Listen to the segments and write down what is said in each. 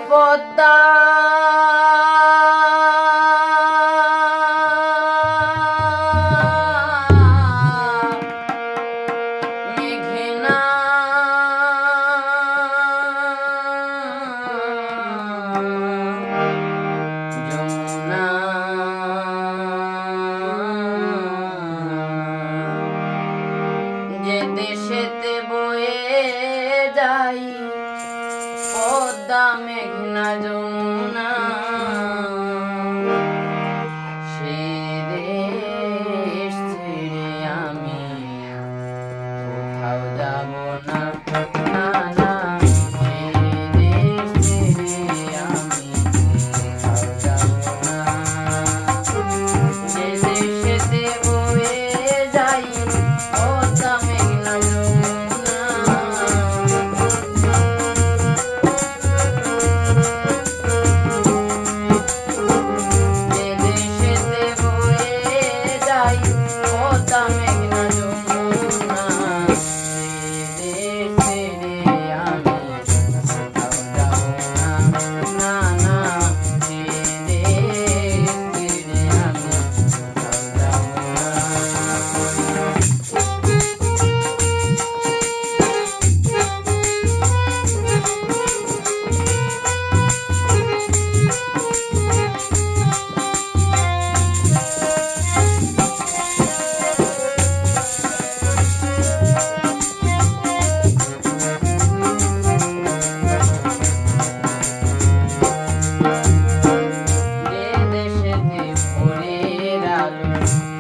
পদ্মা মেঘনা যমুনা যে দেশেতে বয়ে যাই পদ্মা মেঘনা যমুনা সে দেশ ছেড়ে আমি কোথাও যাব না না না সে দেশ ছেড়ে আমি কোথাও যাব না যে দেশেতে বয়ে যাই পদ্মা মেঘনা যমুনা পদ্মা মেঘনা যমুনা সে দেশ ছেড়ে আমি কোথাও যাব না না না সে দেশ ছেড়ে আমি কোথাও যাব না।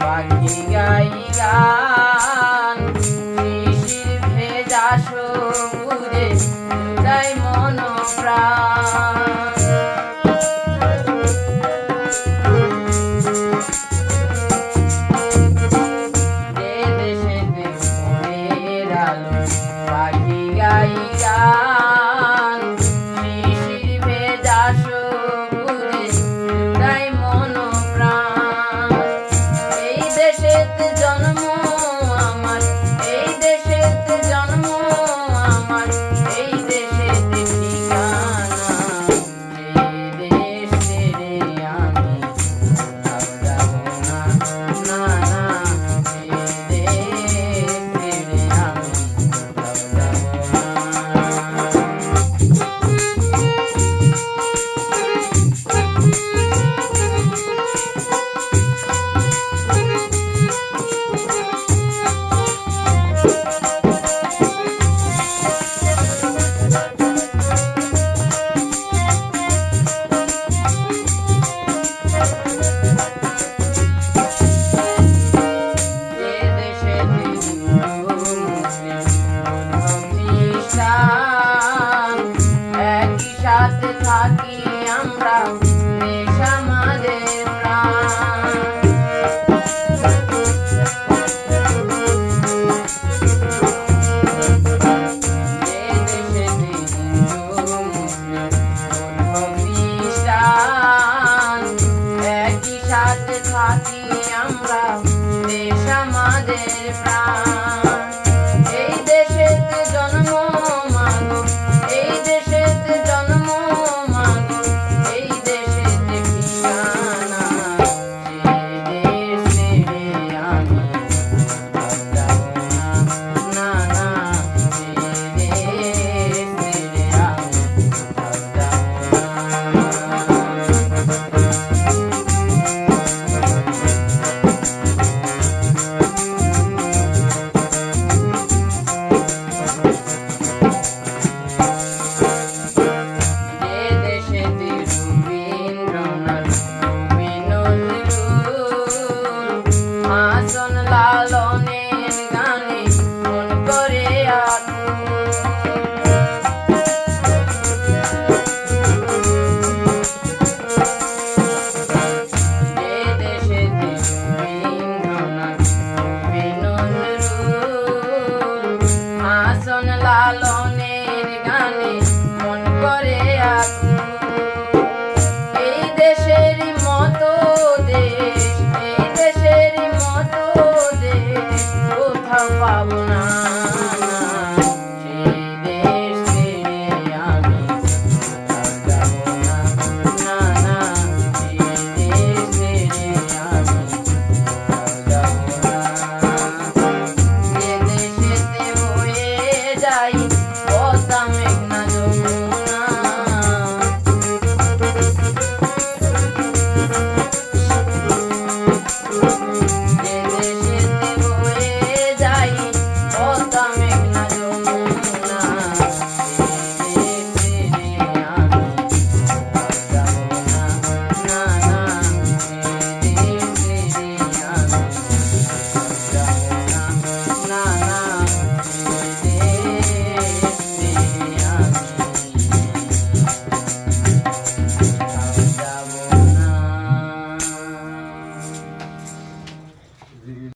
পাখি গাই গান শিশির ভেজা সবুজে জুড়াই মন প্রাণ যে দেশেতে ভোরের আলো পাখি গাই গান